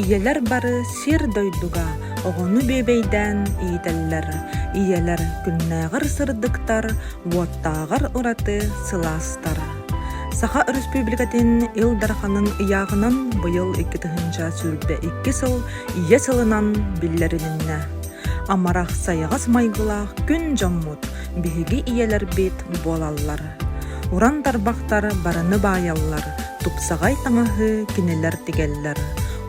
Iyeler barı sir doyduga, oğunu bebeyden iyideller. İyeler günnağır sırdıktar, vottağır uratı sılastar. Saha Respublikatin Ildarhanın iyağının bu yıl 2000 sürbe 2 sıl iye sılınan billerininne. Amaraq sayağız maygılaq gün jammut, bihigi iyeler bit bolallar. Uran darbaqtar barını bayallar, tupsagay tаңaһы kineler tigeller.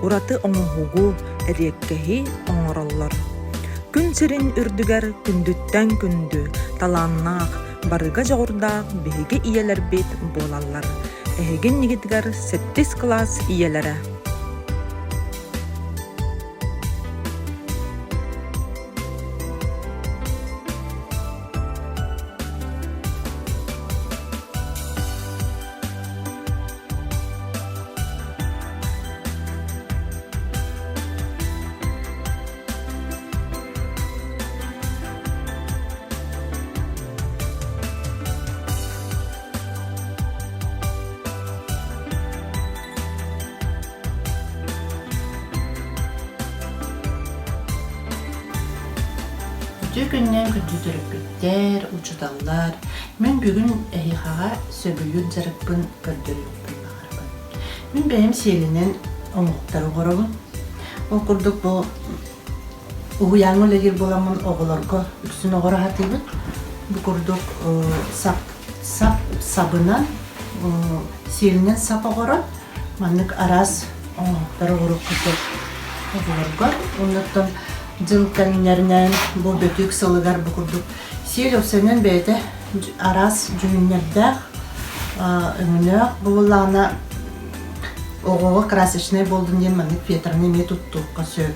Uratı oňuhugu eriyekkehi oňorallar. Gün sirin ürdüger kündütten kündü, talannaaq, barıga joğurdaq bihigi iyeler bit bolallar. Ehegin nigitgar 7 klas iyelere. Günden gündüdürüpütter, uçudallar. Men bugün ehihaga söbülün zarıpın gördürüpün bağırıpın. Men benim selinin omuqtarı qorabın. O kurduk bu uyanlı legir bolamın oğularga üksün oğura hatibin. Bu kurduk sabınan selinin sap oğura. Manlık araz omuqtarı qorup kutup oğularga. Ondan Jıl kalinlerinden bu bötük sılıgar bu kurduk. Sel öpsenen beyde aras cümlerde önüne bu lana oğuğa krasışne boldun diyen manık fiyatlarını me tuttuk kasöp.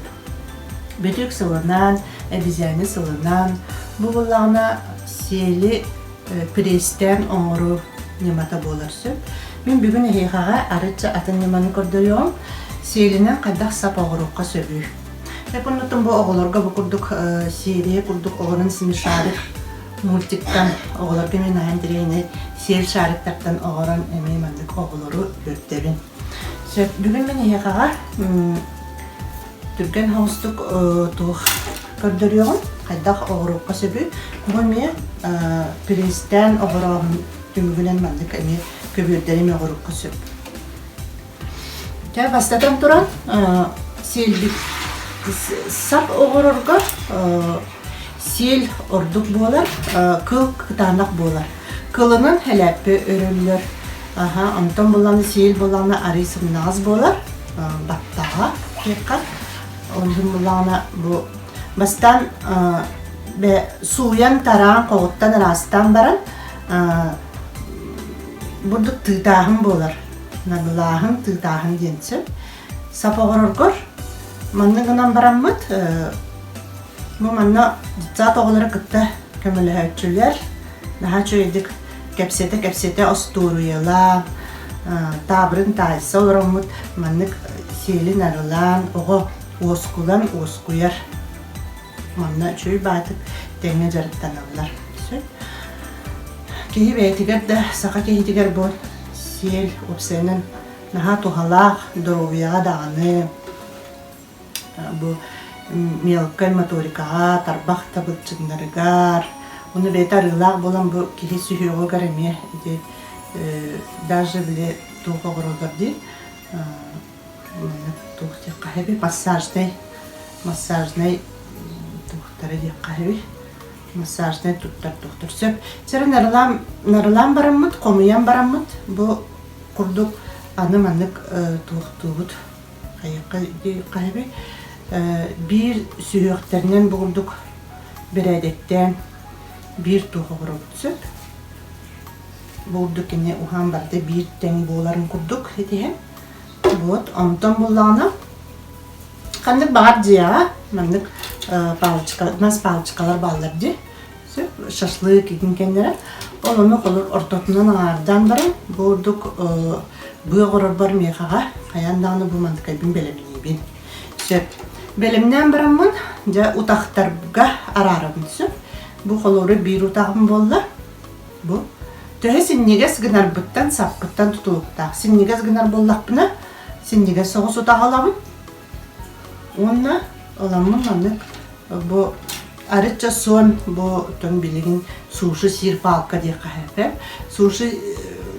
Bötük sılınan, ebizyani sılınan bu lana seli presten oğru nemata bolar söp. Ben bugün ehihaga arıca atın nemanı kurduyum. Selinin kadar sap oğurukka söbü. Hepinletin bu oğularga bu kurduk seriye kurduk oğulun ismi Şarık multikten oğularga men ahendireyne sel Şarık'tan oğuran emeğimendik oğuları götterin. Bugün men ehiqağa Türk'en haustuk tuğ gördürüyorum. Haydaq oğurukka söbü. Bu me presten oğurağın tümügünen mendik eme köbürderim oğurukka söbü. Bastadan turan sel sap oğururga sel orduk bolar, kıl kıtanak bolar. Kılının helepi örülür. Ondan bulanı sel bulanı arıysın naz bolar. Battağa tekrar. Ondan bulanı bu bastan suyan tarağın qoğuttan arasından baran burada tığtağın bolar. Nagılağın tığtağın diyensip. Sap oğururga manныгынан бараммыт. Bu manna zat oğulları kıtta kömülü ölçüler. Daha çöydik kepsete osturuyala. Tabrın taysa olaramıt manныk selin arılan oğu oskuyar. Manna çöy batık denge jarıktan alırlar. Kehi beytiger de saka kehi tiger bol sel opsenin daha tuhalaq duruya dağını. Bu miyalkay motorikağa, tarbaq tabıtçınlarıgar. Onu beyta arılaq bolan bu kehi sühüyoğu garemiye. Даже bile tuğu qoğuruldur değil. Tuğu tekka hebi massajnay tuğuhtara tekka hebi. Massajnay tuttar. Söp. Sera narılan baramıt, komuyan baramıt. Bu kurduk anım anlık tuğut. Kayıkka hebi. Bir sühüyökterinden bulduk bir adetten bir tuğu qoğuruldu. Bulduk yine uhan barda bir teni boğuların kurduk hediye. Ondan bulağına kandık bağırdı ya. Mandık palçıkalar bağlardı. Şaşlığı kekin kendine. Onu olur ortasından ağırdan barın. Bulduk bu qoğurur bar meğağa. Hayandağını bu mandık aybin belemini bin. Belimden baramın ja utaqtarga ararım. Bu qoğuru bir utağım boldu. Bu töhe sinniges gınar bıttan sapkıttan tutuluqta. Sinniges gınar bollaqpına sinniges soğus utaq alabın. Онна оламын маннык бу арыча сон бу тон билигин суши сирпалка диye кахепе. Суши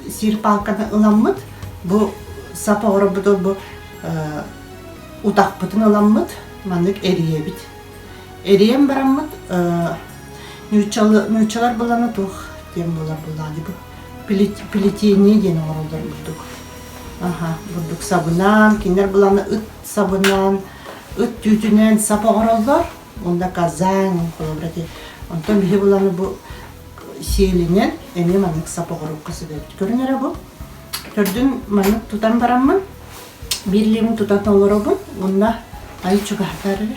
сирпалканы ыламмыт бу сапа орабыдо бу утакпытын ыламмыт маннык эриебит. Эрием бараммыт нючалар буланы тух тем булар булады бу. Плетение ден оралдар бурдук. Бурдук сабынан, кинер буланы ыт сабынан, ыт түйтүнен сапа оралдар. Онда казан, колобрати. Онтон бихи буланы бу сиелинен эми маннык сапа оруккасы деп. Көрүнөр бу. Төрдүн маннык тутан бараммын. Бирлигин тутатын олоробун. Онда ай чугахтары.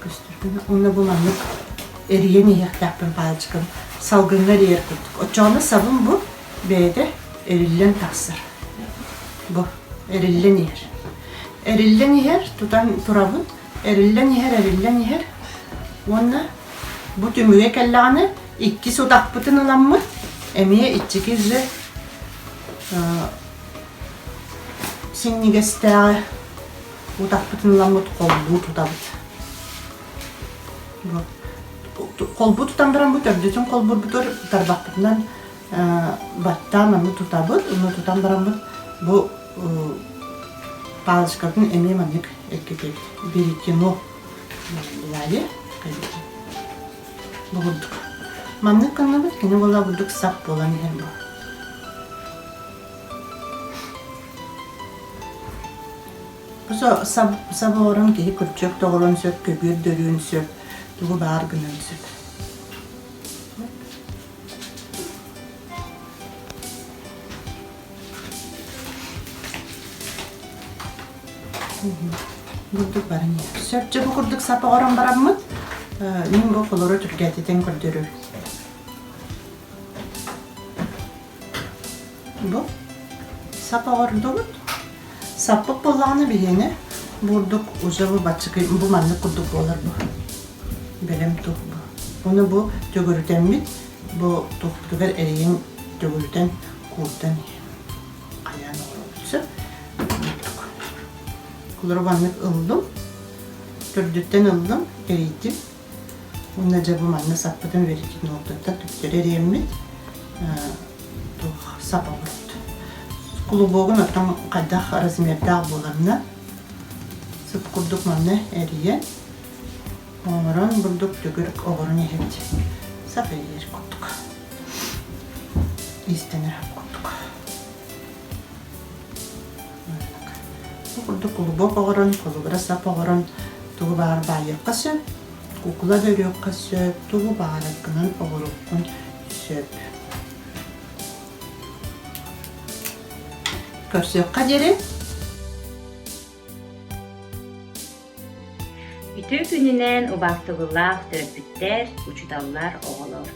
Көстөргөн. Онда бу маннык эриен яктаппын палчыкын. Салгынга ер курдук. Очоны сабын бу бейде эриллен таксыр. Бу эриллен ер. Эриллен ер тутан турабын. Эриллен ер. Онна бу түмүгө келланы икки судакпытын ыламмыт. Эмие иччикизе синнигестеа удакпытын ыламмыт колбу тутабыт. Колбу тутан баран бу төрдүтүн колбу бутур тарбакпытынан баттан аны тутабыт. Уну тутан баран бу палычкатын эми манык эккепет берекено булали кайдык. Бугудук. Манык канабыт кene бола будук сап болан ем бу. Бусо саборун ки күрчөк тогорон сөп көбүр дөрүн сөп тугу бар гынан сөп. Будук барын я. Сөп жабы курдук сапа орон бараммыт. Мен бу колору түргәтетен көрдөрүр. Бу сапа ордубут. Саппы болланы бигене бурдук ужабы бачыкы бу манны курдук болар бу. Белем тук бу. Уну бу төгөрүтен бит. Бу туктугар эриен төгөрүтен куртан. Аян оротсу. Kulurbanlık ıldım, tördütten ıldım, eriydim. Onunla cabı manna sappadan verirken olduğunda tüpleri eriyemmet, sapa vurdu. Kuluboğun otan kaddah razmerdağ bolanına sıp kurduk manna eriyen. Onların burduk tügürük oğurun ehemdi. Sapa yer kurduk. İstenir kurduk. Курдук кулубок огорон, кулубра сап огорон, тугу баар байыкка сөп, кукула дөрөкка сөп, тугу баараккынан огоруккун сөп. Көрсөкка жери. Бүтө күнүнен убактыгылаах төрөпүттер, учуталлар оголор.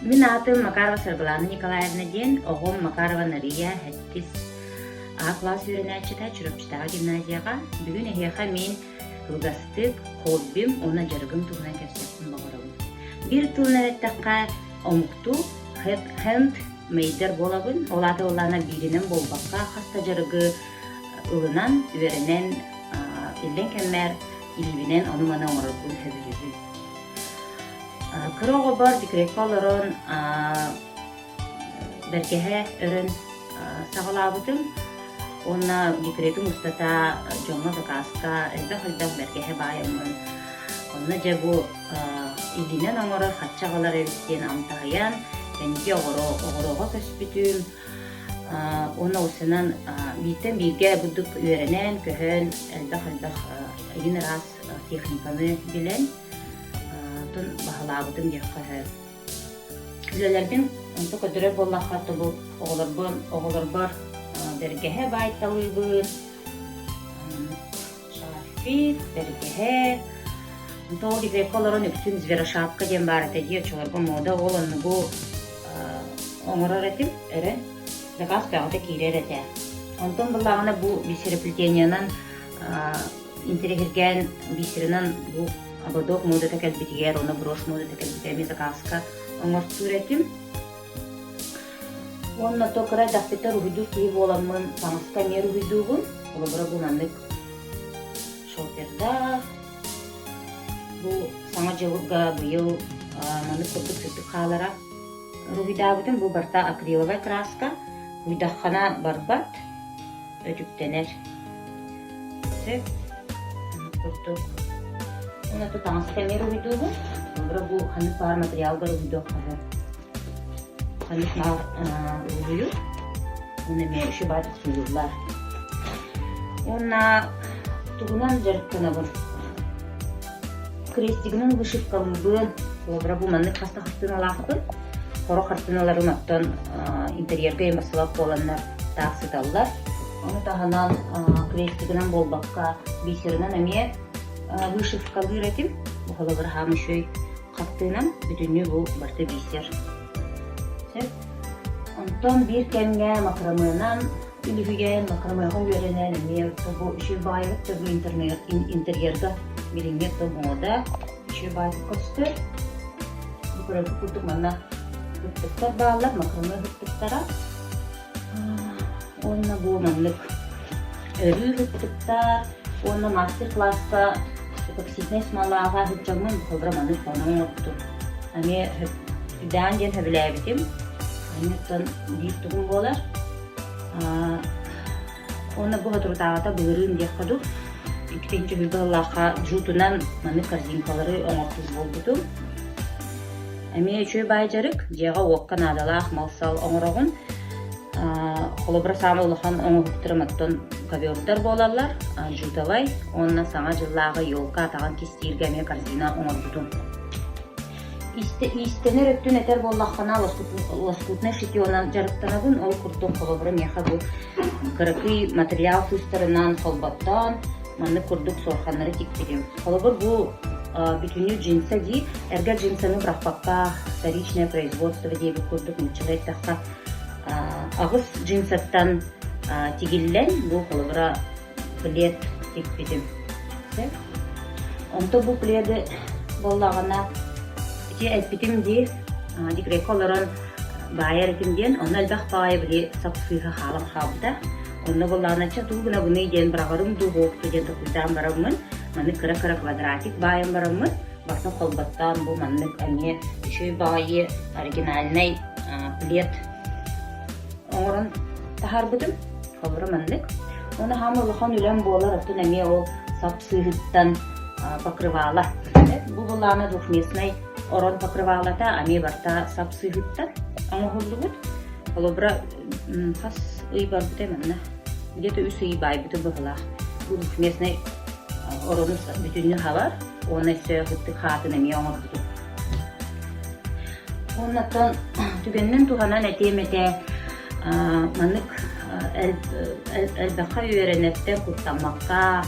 Мен атым Макарова Саргалана Николаевна ден, оғым Макарова Нария Хэттис А-класс үйренәчіта чүрөпчітаға гимназияға бүгін әйеға мен кылгастык, хоббим, она жаргым туғынан кәпсеттім бағырауын. Bir тылнар әттаққа омукту хэнд мейдер болабын, олаты олана биринен болбаққа хаста жаргы ылынан, үйерінен, елден кәммәр, илбінен онумана оңырылғын хөбілігін. Кыроғы бар бікірек балырын бәркеге өрін сағалабытым. Онна дикретум устата жонна закаска элбэх беркеhe байымын. Онна жабу илинен оңорор хатчагалар эбиттен амтагаян, энди огорого көспүтүм. Онна усынан биттен бирге будук үйренен көһөн элбэх эгин раз техниканы билен тун бахалабытым жакка. Күлөлөрдүн онто көдөрө боллакка тобу оголор бар Беркеhe байтталыйбын, шафит, беркеhe. Тоғы декрек колорон үпсін зверошапка ден бар әтеде, чоларғы мода оланны бұл оңырар әтім, өрін, заказ қағыда кейрер әте. Онтон бұлағына бұл бисереплетениянан интерегерген бисерінен бұл абадок мода тәкәл бітігер, оны брош мода тәкәл бітігер, заказқа оңыртур әтім. Онна токара дақпетар уйду киев оламын, паңыска мер уйдуғын, олабыра бұланлық Şoperda bu sana жылга быйыл маны курдук сүттүк хаалара руйдаабытын бу барта акриловая краска уйдаххана барбат өтүктенер. Сеп курдук онаты таңсы темер уйдугу бу ханык бар материалдар уйдук хазар ханык нар уйду уны мен үшү бат суюлар онна тугунан жарыктана бар крестигинин вышивкалыбын обра бу манны хаста хастын алаакпын хоро хастыналарын оттон интерьерге басылап боланнар тааксыталлар оны таханан крестигинен болбакка бисеринен эме вышивкалы иретим бу холобыр хамышөй хастыынан бүтүнү бу барты бисер онтон бир кемге макрамынан үлүгүген макрамайга үйренен эме бу үшү байлык бу интерьерге билинге мода үшү байлык көстөр бу курдук манна хуттуктар баалар макрамай хуттуктара онна бу манлык өрүү хуттуктар онна мастер класста эпоксидный смолага хучагмын холбраманы тону отту ами дан ден хабилабитим анитон диттугун болар онна бу хатуртаата быырын дияқаду иккенчи билбаллаха жутунан маны корзинкалары оңоктуз болбутум эми үчөө байжарык жега оккан адалаах малсал оңорогун холобра саама улахан оңоктураматтон ковёрдар болалар жуталай онна саңа жыллагы ёлка атаган кистиирге эме корзина оңорбутум истенер өттүн этер боллахана лоскутный шитионан жарыктанабын ол курдук холобра меха бу кыракый материал фустарынан холбаттан маны курдук сорханнары тикпидим холобор бу бүтүнү джинса ди эрге джинсаны брахпакка вторичное производство дейби курдук мучалайтакка агыс джинсаттан тигиллен бу холобра плед тикпидим онто бу пледи боллагана ити элпитим ди дикреколорон байер этимден оны элбах баай били сапсыйха халам хабда онно боллаганача тугуна буны ден брагарым дугокту ден токуйдан барамын маны кыра квадратик байым барамын бартын колбаттан бу маннык эме үшөй баайы оригинальный плед оңорон тахарбытым холбура маннык оны хамылыхан үлем болар оттун эме ол сапсыйхыттан покрывала бу боллагана двухместный орон покрывалата ами барта сапсыйхыттан оңохуллугут холбура хас ый барбыта манна где-то үс ый байбыты быгылах бу двухместный оронус бүтүнү хабар оны сөйхыттык хатын эме оңорбуту оннаттан түгеннен туганан этемете манык элбака үйренеттен куттамакка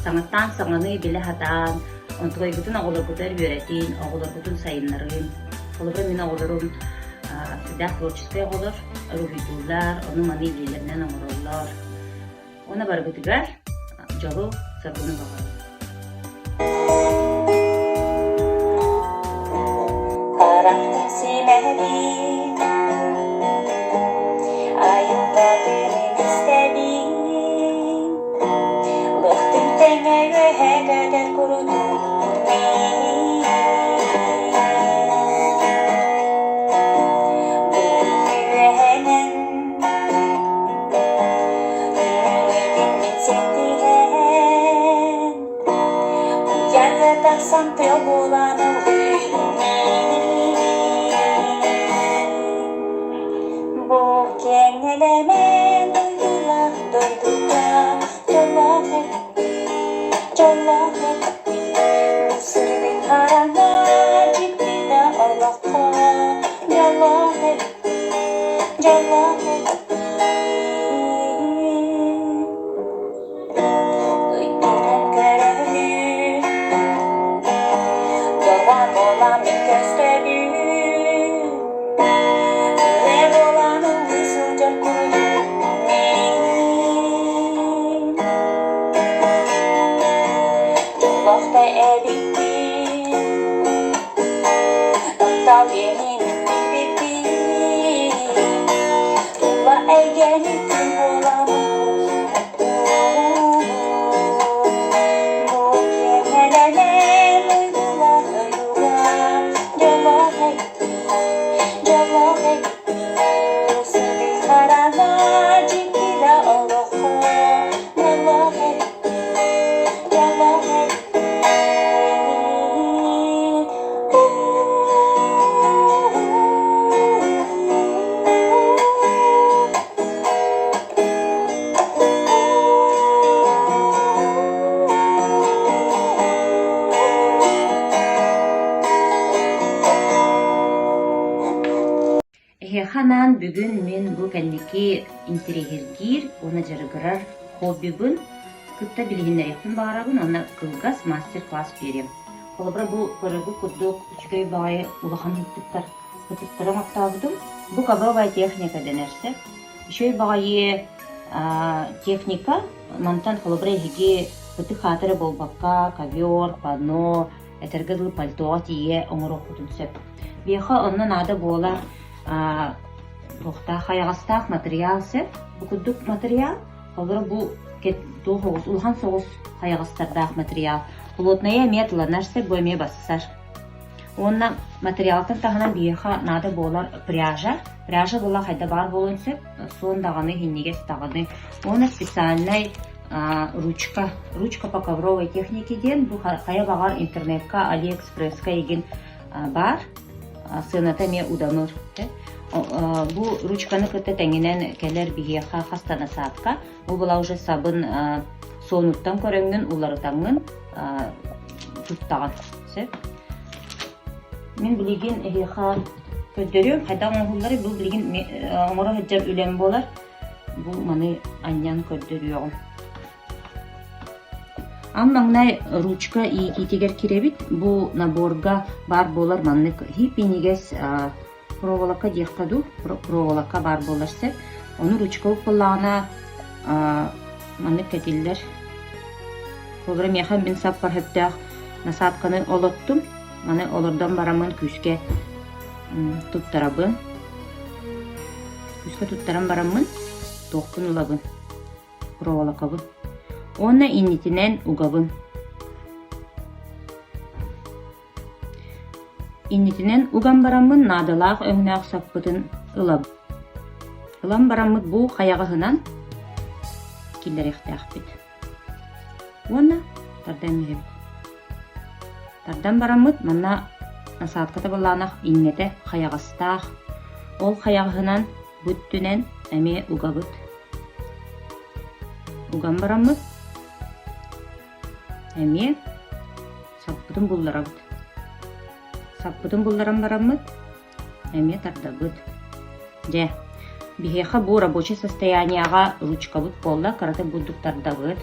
саңаттан саңаны биле хатан онтугайгутун оголоргутар үйретин оголоргутун сайыннарын холобра мен оголорум всегда творческий оголор рухитулар оны маны идеялеринен оңороллор оны барбытыгар жолу саргуну багар Karanlık simedim Ayıplarını istedim Lıhtım tenge öhe kadar kurudum Sampai bulan bu kenelemen duyulan duyduka Jolahe bu sırrın harana ciddine Allah'a Jolahe duyduran kararı Olan bir gösteri Ve olanın ısılca kurulur Çoğlakta erikti Aptal yemin bitti Бихеханан бүгүн мен бу кэнники интерегергир, оны жарыгырар хоббибын, кытта билигиннерекпин баарабын, оны кылгас мастер-класс берем. Холобра бу көрөгү курдук үчкөй баайы улахан хиттиктар кытыттарам аттабыдым. Бу ковровая техника денерсе. Үчкөй баайы техника мантан холобра хиги кыты хатыры болбакка, ковер, панно, этергыдыл пальтоға тие оңыр окудун сөп. Беха оннан ада болар хаягастаах материал сөп. Бу курдук материал, холобра бу улхан соғыз хаягастардаах материал. Плотная метланарсы бөме бассар. Онна материалтын тахынан беха нада болар пряжа. Пряжа була хайда бар болын сөп, сондағаны хиннеге стағаны. Оны специальный ручка по ковровой технике ден, бу хая багар интернетка, Алиэкспрессқа еген бар, сыната ме уданыр. Бу ручканы кытты тәңінен кәлер бігеха хастана саатка. Бу була уже сабын сонуттан көріңнің, уларытаңын туттаған. Мен білеген әйеха көддөрүм, хайдан оңғылары бұл білеген оңыры хыджап үлем болар. Бұл маны аньян көддөрүм. Аммаңнай ручка и китегер киребит, бу наборга бар болар маннык хипинигес проволока дехтаду, проволока бар боларсы. Оны ручка упыллағына маннык кәтелдер. Колбара механ мен сап бар хөптәқ насатканы олоттум. Маны олордан барамын күске туттарабын. Күске туттарам барамын, тоқпын улабын, проволокабын. Оны иннитинен угабын. Иннитинен уган барамын, надалақ өңнәқ саппытын ылабын. Илам барамыд бу хаягыһынан киллерехтәх бит. Уонна тардан мехеп. Тардан барамыд манна насаатката баллаанах иннете хаягастаах. Ол хаягыһынан бүттүнен әме угабыт. Уган барамыд әме саппытын булларабыт. Саппытын булларан барамыд әме тардабыт. Же бихеха бу рабочий состоянияга ручкабыт болла, карата будуктардабыт.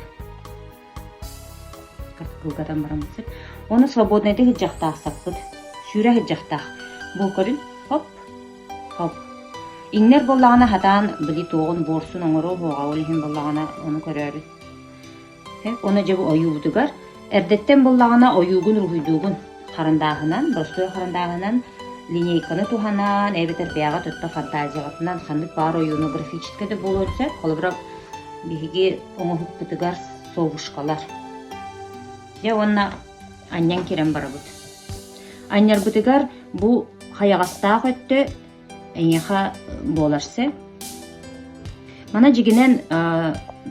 Кылгатан барамыт. Оны свободныйды хыджақтақ саппыт. Сүйрі хыджақтақ. Бұл көрін хоп, хоп. Иңнер боллағына хатан білі тоғын борсын оңыру хоға олихин боллағына оны көрәрі. Оны жабы ойуыдығар. Әрдеттен боллағына ойуғын рухидуғын қарындағынан, бұрыстой қарындағынан, линейканы туханан, әбетер бияға тұтта фантазиятынан қандық бар ойуыны графическеді болуынса, қолыбырақ бігіге оңығып бұтығар соғышқалар. Же онна аньян керен барабыт. Аньяр бұтығар бұл хаягастақ өтті әйеха боларсы. Мана жігінен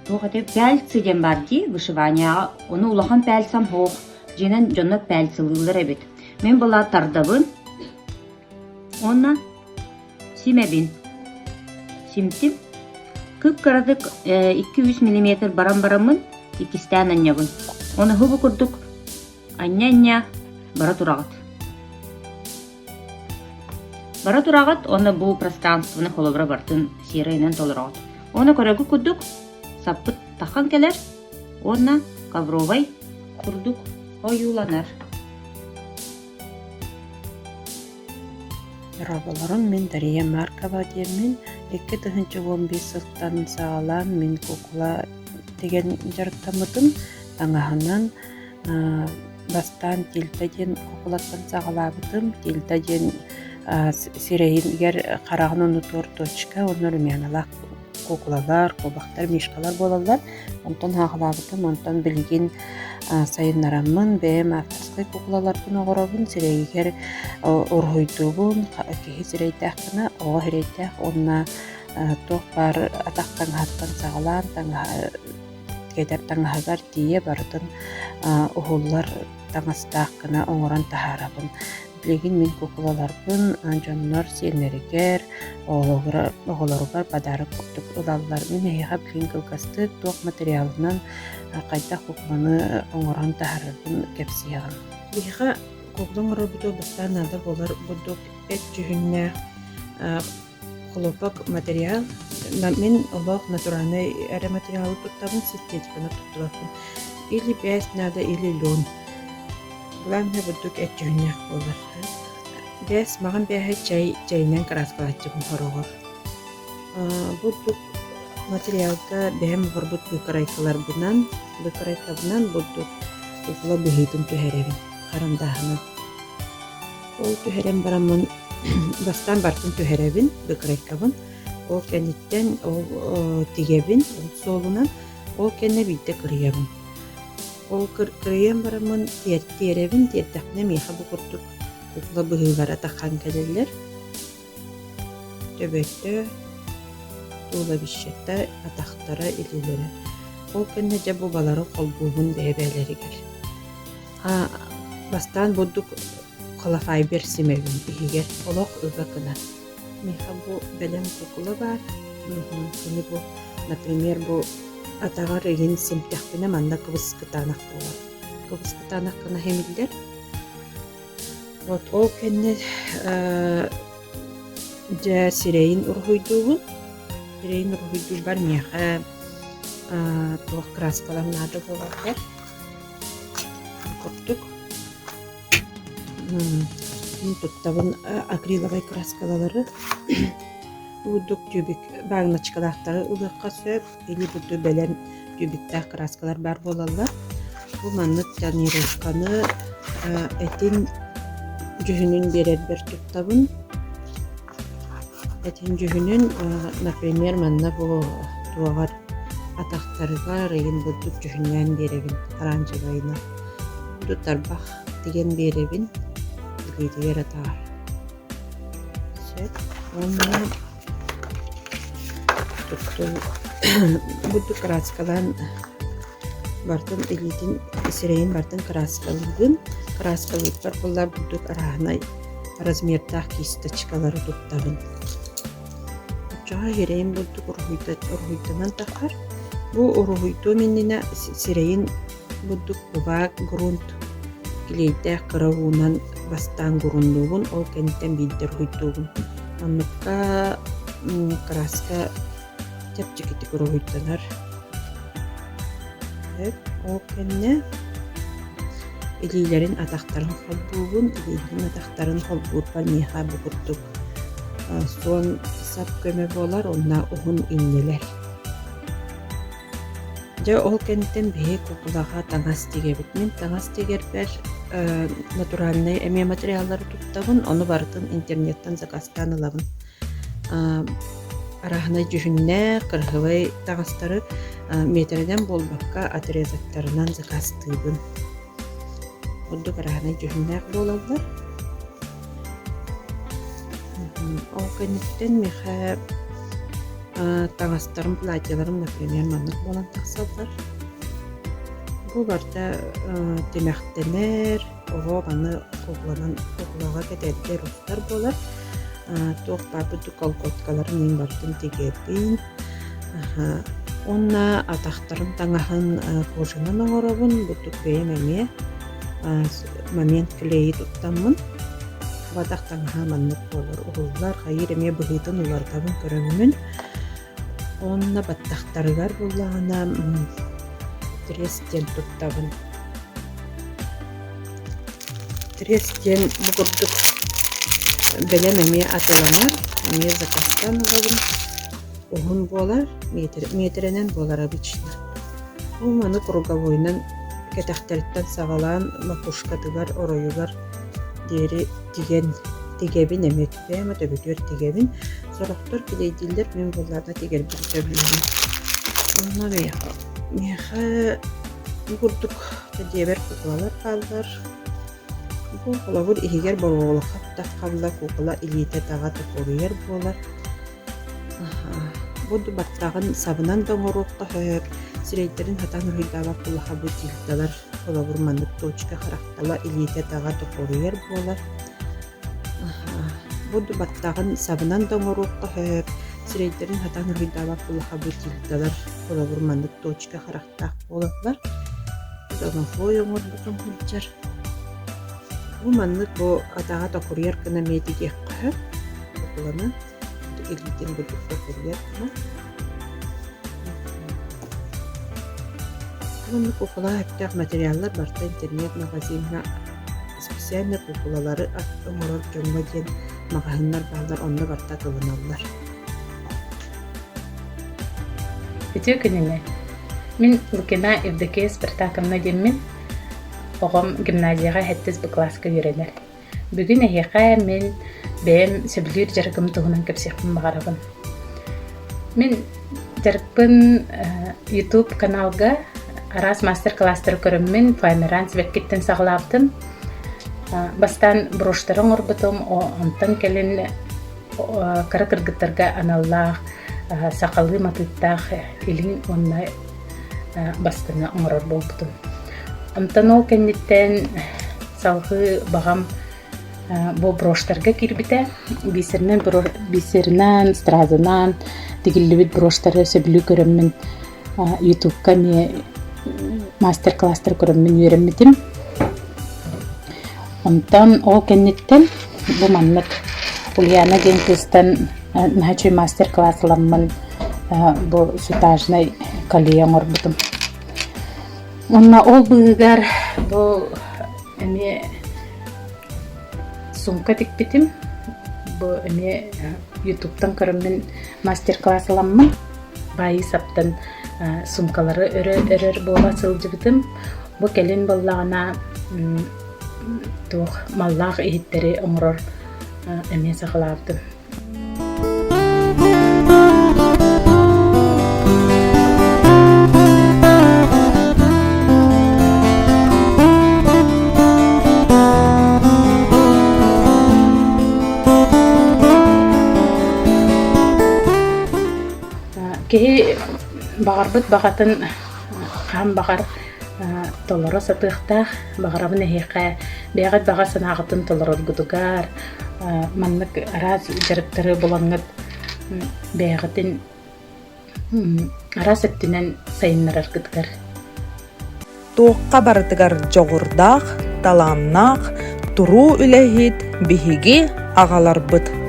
тоғаты пәлці ден бар ди вышиванияға. Оны улахан пәлсам хоқ. Жинен жонна пәлсілілер әбет. Мен бұла тардабын. Онна симебин. Симтим. Күк қарадық 200 мм барам-барамын. Икістен аньябын. Оны хубы күрдік. Анья бара турағыт. Бара турағыт, оны бұл пространствыны холобра бартын сирайнан толырағыт. Оны көрегі күрдік. Саппыт таққан келер. Оны ковровай күрдік. Ойуланар. Рабаларым мен Дария Маркова деймін. 2015 сылттан сағалан мен кукла деген жарықтамыдым. Таңағынан бастан тилтаден кукулаттан сағалабыдым. Тилтаден сирейгер қарағын оны торточка, оныр меналақ кукулалар, кобақтар, мешкалар болалар. Онтан хағалабыдым, онтан білген сайыннарамын, бәйім авторскай кукулалардың оғырабын, сирейгер орғойдуғын, кехи сирейдәққіна, оға хирейдәқ, онна тоқ бар атақтан хаттан сағалан, кедер таңағар дие бардың оғылар таңастаққына оңыран тахарабын. Білеген мен кукулаларбын, жоннор сенерігер, оғыларығар бадарып көптік ұлалар. Мен әйіға білген кылғасты тоқ материалынан қайта кукуланы оңыран тахарабын кепсияған. Бейіға кукулан ұры бұды бұстан ады болар бұдық әт жүхінне хлопок материал. Мен олох натуральный эре материалы туттабын синтетиканы туттулаппын. Или бәс надо, или лен. Главное будук этчүннях болар. Бәс маған бәхе чайнан краскалатчыбын хорогор. Будук материалда бәхем горбут быкарайкалар бунан будук укла быхытын түһәребин, карандаханы. Ол түһәрем барамын бастан бартын түһәребин, быкарайкабын. Ол кәниттен, ол тигебин, ол солунан, ол кәне битте кырыябын. Ол кырыям барамын тиеребин, тиертәкне миха букурдук укла быхылара тақан кәлелер. Төбөттө, тула бишетте атақтара илилері. Ол кәне жа бубалары қолбуғын бәбәлерігер. Бастан будук қалафайбер симевин ихигер, олық ыға кына. Миха бу бәлем кукула бар. Кені бу, например, бу атағар еген симтяқпіне манда кыбыс кытанақ болар. Кыбыс кытанақ кына хемилдер. Вот ол кәне жа сирейін урхуйдуғын. Сирейін урхуйду бар миха туақ краскалар нады болар. Курдук. Туттабын акриловай краскалары. Будук тюбик багначкалақтары ылыққа сөп, или буду бәлем тюбиктақ краскалар бар болалар. Бұл манны тонировканы этин жүхінін берер бір туттабын. Этин жүхінін, например, манна бұл туағар атақтарыға рейін будук жүхіннен беребін, оранжевайына. Буду тарбақ деген беребін, үлгейтігер атағар. Сөп, онына буду краскалан бартын илитин сирейин бартын краскалыгын бар булар буду арахнай размердах кисточкалары туттабын. Жаа ерейин буду урхуйтанан тахар. Бу урхуйту меннина сирейин буду бубак грунт илейтах кыравунан бастан грундугун ол кенттен биддер хуйтугун. Аннукка краска тепчикити курухуйтанар. Ол кенне илилерин атақтарын холбугун, илилерин атақтарын холбугун миха бугурдук. Son sap köme bolar, onna uhun innelер. Жа ол кенттен бейе кукулаға таңас тегебит. Мен таңас тегербер натуральный эме материаллары туттабын, оны бартын интернеттен закастан алабын. Арахына жүхінне кырхывай тағастары метрден болбаққа отрезаттарынан закастыйбын. Онды арахына жүхінне болалар. Ол кенеттен меха тағастарым, платьяларым, например, манық болан тақсалдар. Бұл барда темәқтенер, оға баны қоғлаға кәдәдер ұстар болар. Тоқ бабыды колготкаларын мен бартын тегебін. Онна атақтарын таңағын қожынан оңырабын, бұтық бейім әме момент кілейі тұттамын. Бадақ таңаға маннық болар. Оғылар қайыр әме бұғытын олардабын көрімін. Онна баттақтарығар болағына трестен тұттабын. Трестен бұғырдық бәлем әме атыланар, әме закастан олабын. Оғын болар, метренен болар обычно. Ол маны круговойнан кәтәқтәріттен сағалан макушкатығар, оройығар дері тегебін әме түпәйім, төбітөр тегебін. Сорақтар келейділдер мен боларда тегер бір төбілігін. Онна меха бұғырдық кәдебер куклалар қалдар. Бұл қолағыр егер болуылы қаптақ қабыла кукла илейте тағаты қорыер болар. Бұды баттағын сабынан доңыруққа хөп, сирейдерін хатан рүйдава құлыға бұтилдалар. Қолағыр мандық точка қарақтала илейте тағаты қорыер болар. Бұды баттағын сабынан доңыруққа хөп, сирейдерін хатан рүйдава құлыға бұтилдалар. Қолағыр мандық точка қарақтақ боларlar. Бұдағын қой оңыр бұқын құлчар. Бұл маннық бұл атаға тоқырияр кіна метеге қағып, бұқыланы илитин бүлүк көтөргөр. Bunu kukula hatta материаллар барта интернет магазинна специально кукулалары аттымырыр жөнгөден магазиннар балдар онны барта кылыналар. Бүтү күнүнө мен Лукина Евдокия спектакльна деммин огом гимназияга хеттес бу класска үйренер. Бүгүн эхека мен бэм сөбүлүр жаргым тугунан кепсекпин багарабын. Мен жаргын YouTube каналга арас мастер-класстар көрөммүн, файмеран свеккиттен саглаптым. Бастан броштарын орбутум, онтан келин кара кыргыттарга аналлах, сакалы матыттах илин онна бастаны оңорор болбутум. Онтан ол кенниттен салгы багам бу броштарга кирбите, бисеринен, стразынан, тигиллибит броштары сөбүлү көрөммүн. YouTube-ка ме мастер-класстар көрөммүн үйрөнмүтүм. Онтан ол кенниттен бу маннык Ульяна Генкустан начой мастер-класслармын бу сутажный калия орбутум. Онна ол быгар бу эме сумка тикпитим. Бу эме YouTube-тан көрөммүн мастер-класслармын. Байы саптан сумкалары өрөр бола сылжыбытым. Бу келин боллагана тух маллах ихиттери оңрор эме сагалаптым. Ки багарбыт багатын хам багар толоро сатыхтах багарабын эхека бягат бага санагатын толорор гудугар маннык араз жарыктары болаңыт бягатын араз эттинен сайыннарар гыдгар. Туокка бартыгар жогурдах, таламнах, туруу үлехит, биһиги агаларбыт.